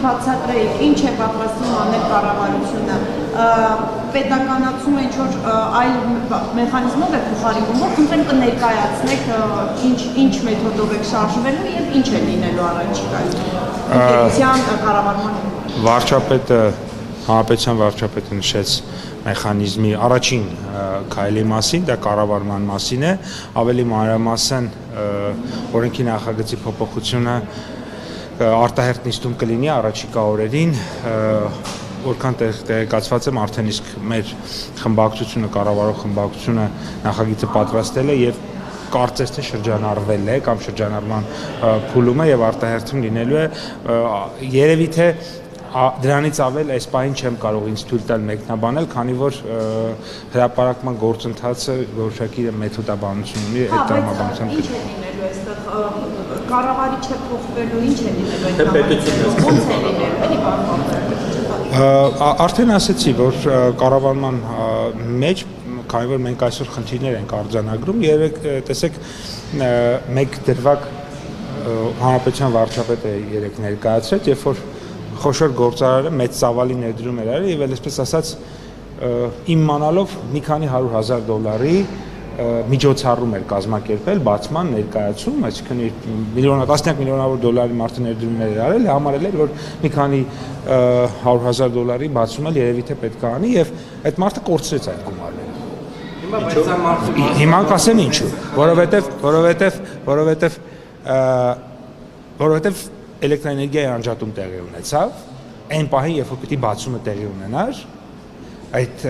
բացատրեիք, ինչ է պատրաստվում անել կառավարությունը, պետականացումը ինչ-որ այլ մեխանիզմով է փոխարինվում, որ խնդրեմ կներկայացնեք ինչ մեթոդով եք շարժվելու եւ ինչ է լինելու առաջիկայում։ Պետության կառավարման Վարչապետը, հանրապետության վարչապետը նշեց մեխանիզմի առաջին քայլի մասին, դա կառավարման մասին է, ավելի մանրամասն օրենքի նախագծի փոփոխությունը արտահերթ նիստում կլինի առաջիկա օրերին, որքան տեղեկացված եմ, արդեն իսկ մեր խմբակցությունը, կառավարող խմբակցությունը նախագիծը պատրաստել է եւ կարծես թե շրջանառվել է կամ շրջանառման փուլում է եւ արտահերթում լինելու է, երևի թե դրանից ավել այս պահին չեմ կարող ինձ թույլ տալ մեկնաբանել, քանի որ հրապարակման գործընթացը որոշակի մեթոդաբանություն ունի այդ տրամաբանությամբ։ Ինչ է լինելու այստեղ կառավարիչ է փոխվելու, ինչ է լինելու այդ պետությունից, ո՞նց է լինելու, էլի բարձր։ Արդեն ասացի, որ կառավարման մեջ, քանի որ մենք այսօր խնդիրներ ենք արձանագրում, երեք տեսեք մեկ դրվագ հանրապետության վարչապետը երեք ներկայացրեց, երբ որ խոշոր գործարարը մեծ ծավալի ներդրում էր արել եւ այսպես ասած իմանալով մի քանի $100,000 միջոցառում էր կազմակերպել բացման ներկայացում, այսինքն տասնյակ միլիոնավոր դոլարի մարդը ներդրումներ էր արել, համարել էր, որ մի քանի $100,000 բացում էլ երևի թե պետք է անի եւ այդ մարդը կորցրեց այդ գումարները։ Հիմա կասեմ ինչու, որովհետեւ էլեկտրաէներգիայի անջատում տեղի ունեցավ, այն պահին, երբ որ պիտի բացումը տեղի ունենար, այդ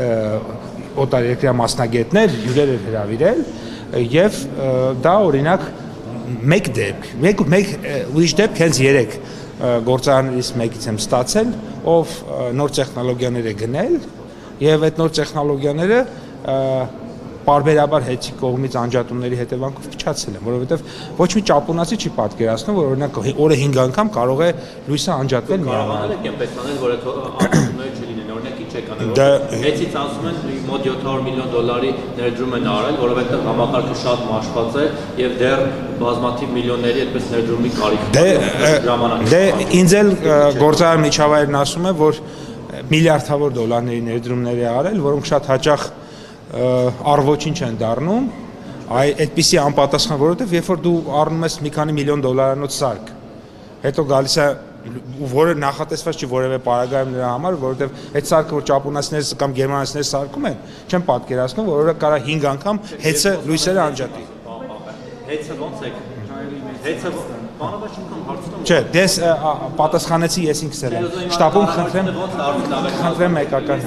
օտարերկրյա մասնագետներ հյուրեր էր հրավիրել եւ դա օրինակ մեկ ուրիշ դեպք հենց 3 գործարաններից մեկից եմ ստացել, ով նոր տեխնոլոգիաներ է գնել եւ այդ նոր տեխնոլոգիաները պարբերաբար հետի կողմից անջատումների հետևանքով փչացել են, որովհետև ոչ մի ճապոնացի չի պատկերացնում, որ օրինակ օրը 5 անգամ կարող է լույսը անջատվել միանալ։ Կարողանալ եք պետքանել, որ այդ անջատումները չլինեն, օրինակ ինչ եք անել, հետից ասում են մոտ $700 միլիոն ներդրում են արել, որովհետև համակարգը շատ մաշված է եւ դեռ բազմաթիվ միլիոնների այդպես ներդրումի կարիք կա։ Դե ինձ էլ գործարար միջավայրն ասում է, որ միլիարդավոր դոլարների ներդրումներ է արել, որոնք շատ հաճախ առոչինչ են դառնում, այդպիսի անպատասխան, որովհետև երբ որ դու առնում ես մի քանի միլիոն դոլարանոց սարք, հետո գալիս է որը նախատեսված չի որևէ պարագայում նրա համար, որովհետև այդ սարքը որ ճապոնացիները կամ գերմանացիները սարքում են, չեն պատկերացնում, որ օրը կարա 5 անգամ հեծը լույսերը անջատի։ Հեծը ոնց է։ Հեծը բանավաճ կամ հարցնում։ Չէ, դες պատասխանեցի ես ինքս էլ եմ։ Շտաբում խնդրեմ մեկական։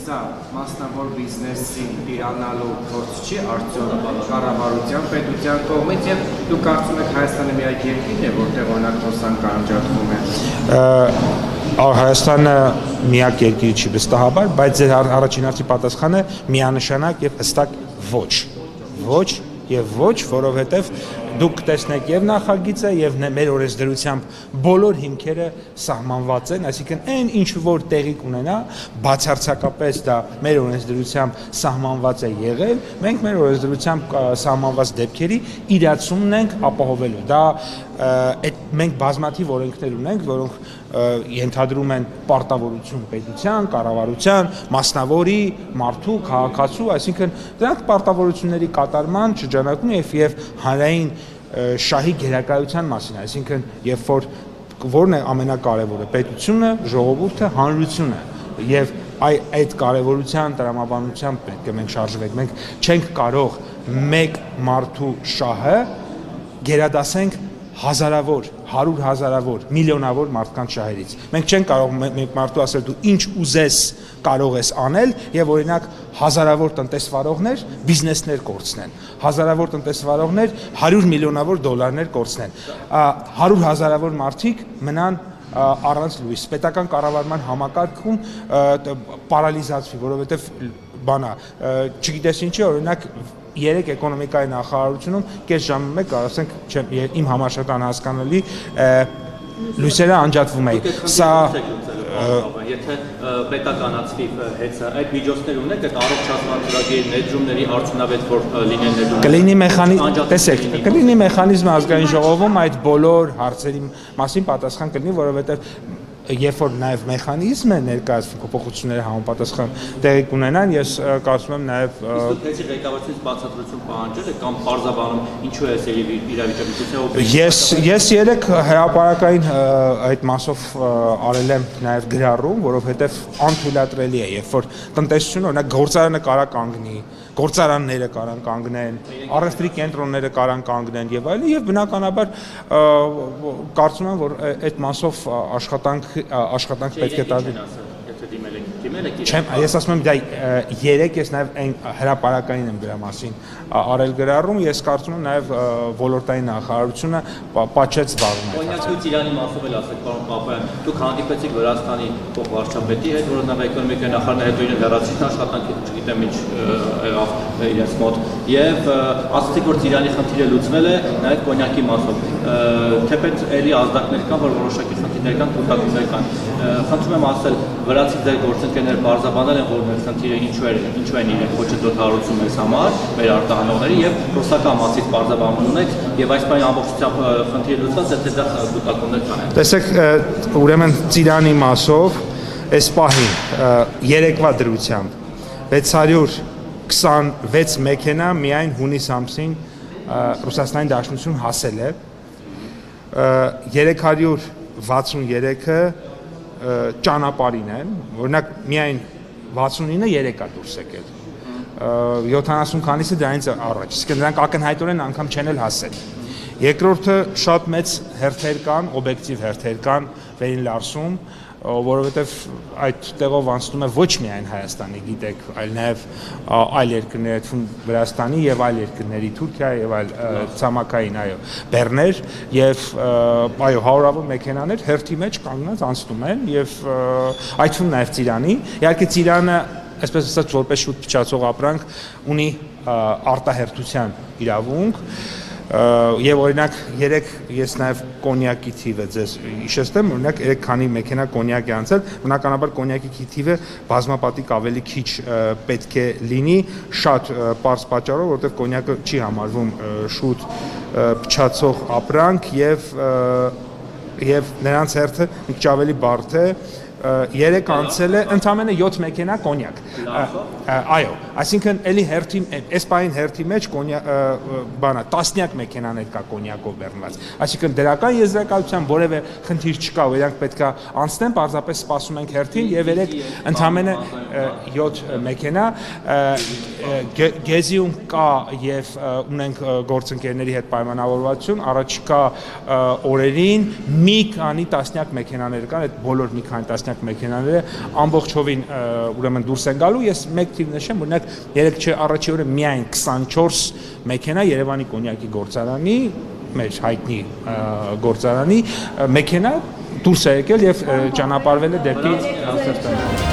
Սա մասնավոր բիզնեսի իրանալու փորձ չի արդյոք կառավարության, պետության կողմից եւ դուք կարծում եք Հայաստանը միակ երկիրն է, որտեղ օրինակ խոսանք անջատվում է։ Հայաստանը միակ երկիրը չի վստահաբար, բայց ձեր առաջին հարցի պատասխանը միանշանակ եւ հստակ ոչ եւ ոչ, որովհետեւ դուք տեսնեք եւ նախագիծը եւ մեր օրենսդրությամբ բոլոր հիմքերը սահմանված են, այսինքն այն ինչ որ տեղի կունենա, բացարձակապես դա մեր օրենսդրությամբ սահմանված է եղել, մենք մեր օրենսդրությամբ սահմանված դեպքերի իրացումն ենք ապահովելու։ Դա մենք բազմաթիվ օրենքներ ունենք, որոնք ենթադրում են պարտավորություն պետության, կառավարության, մասնավորի, մարդու, քաղաքացու, այսինքն դրանք պարտավորությունների կատարման շրջանակում եւ հանրային շահի գերակայության մասին, այսինքն երբ որ որն է ամենակարևորը, պետությունը, ժողովուրդը, հանրությունը եւ այդ կարևորության տրամաբանությամբ պետք է մենք շարժվենք, մենք չենք կարող մեկ մարդու շահը գերադասենք հազարավոր, 100,000-ավոր, միլիոնավոր մարդկանց շահերից։ Մենք չենք կարող մեկ մարդու ասել դու ինչ ուզես կարող ես անել եւ օրինակ հազարավոր տնտեսվարողներ բիզնեսներ կորցնեն, հազարավոր տնտեսվարողներ 100 միլիոնավոր դոլարներ կորցնեն, 100,000-ավոր մարդիկ մնան առանց լույս։ Պետական կառավարման համակարգում պարալիզացվի, որովհետեւ բանա, չգիտես ինչի, օրինակ 3 էկոնոմիկայի նախարարությունում կես ժամը մեկ ասենք իմ համաշտան հասկանալի լույսերը անջատվում էին։ Սա Եթե պետականացվի հեծը, այդ միջոցներ ունեք, այդ առողջացման ծրագրի ներդրումների արդյունավետ որ լինեն ներդրում։ Կլինի մեխանիզմ, տեսեք, կլինի մեխանիզմը ազգային ժողովում այդ բոլոր հարցերի մասին պատասխան կլինի, որովհետև երբ որ նաև մեխանիզմը ներկայացվի փոփոխությունների համապատասխան տեղի կունենան, ես կարծում եմ նաև Իսկ ղեկավարությունից բացատրություն պահանջել եք կամ պարզաբանում ինչու է այս իրավիճակը։ Ես երեք հրապարակային այդ մասով արել եմ նաև գրառում, որովհետև անթույլատրելի է, երբ որ տնտեսությունը օրինակ գործարանը կարա կանգնի, գործարանները կարան կանգնեն, առևտրի կենտրոնները կարան կանգնեն եւ այլն, եւ բնականաբար կարծում եմ, որ այդ մասով աշխատանք պետք է տալի։ Չեմ, ես ասում եմ դա երեք ես նաև այն հրապարակային եմ դրա մասին արել գրառում, ես կարծում եմ նաև ոլորտային նախարարությունը պատշաճ զբաղվում է։ Կոնյակի ու ծիրանի մասով էլ ասեք, պարոն Պապայան, դուք հանդիպեցիք Վրաստանի փոխվարչապետի հետ, որը նաև էկոնոմիկայի նախարարն հետո իրեն հեռացրին աշխատանքի, չգիտեմ ինչ եղավ իրենց մոտ, եւ ասացիք, որ ծիրանի խնդիրը լուծվել է նաև կոնյակի մասով։ Թեպետ էլի ազդակներ կան, որ որոշակի խնդիրներ կան, կուտակումներ կան։ Խնդրում եմ ասել, վրացի ձեր գործընկերները բարձրաբանել են, որ մեր խնդիրը ինչու են իրենք խոչընդոտ հարուցում մեզ համար, մեր արտահանողների եւ ռուսական մասից բարձրաբանում ունեք եւ այս բանի ամբողջությամբ խնդիրը լուծված է, թե դա կուտակումներ կան։ Տեսեք, ուրեմն ծիրանի մասով այս պահին երեկվա դրությամբ 626 մեքենա միայն հունիս ամսին Ռուսաստանի Դաշնություն հասել է, 363-ը ճանապարհին են, օրինակ միայն 69-ը երեկա դուրս եկել, 70 քանիսը դրանից առաջ, իսկ նրանք ակնհայտորեն անգամ չեն էլ հասել։ Երկրորդը շատ մեծ հերթեր կան, օբյեկտիվ հերթեր կան Վերին Լարսում, որովհետև այդ տեղով անցնում է ոչ միայն Հայաստանի, գիտեք, այլ նաև այլ երկրների, թվում Վրաստանի եւ այլ երկրների, Թուրքիա եւ այլ ցամաքային, այո, բեռներ եւ այո, հարյուրավոր մեքենաներ հերթի մեջ կանգնած անցնում են եւ այդ թվում նաև Ծիրանի, իհարկե Ծիրանը, այսպես ասած, որպես շուտ փչացող ապրանք ունի արտահերթության իրավունք եւ օրինակ երեք ես նաեւ կոնյակի թիվը ձեզ հիշեցնեմ, օրինակ 3 քանի մեքենա կոնյակ է անցել, բնականաբար կոնյակի թիվը բազմապատիկ ավելի քիչ պետք է լինի, շատ պարզ պատճառով, որովհետեւ կոնյակը չի համարվում շուտ փչացող ապրանք եւ նրանց հերթը մի քիչ ավելի բարդ է, երեք անցել է ընդամենը 7 մեքենա կոնյակ։ Այո, այսինքն էլի հերթի այս պահին հերթի մեջ բանա տասնյակ մեքենաներ կա կոնյակով բեռնված։ Այսինքն դրական եզրակացության որևէ խնդիր չկա, որ իրանք պետքա անցնեն, պարզապես սպասում ենք հերթին եւ երեք ընդամենը 7 մեքենա Գեզիում կա եւ ունենք գործընկերների հետ պայմանավորվածություն, առաջիկա օրերին մի քանի տասնյակ մեքենաներ կան, այդ բոլոր մի քանի տասնյակ մեքենաները ամբողջովին ուրեմն դուրս են գալու, ես մեկ թիվ նշեմ, օրինակ երեք առաջի օրը միայն 24 մեքենա Երևանի կոնյակի գործարանի, մեր հայտնի գործարանի մեքենա դուրս է եկել եւ ճանապարհվել է դեպի Սրտան։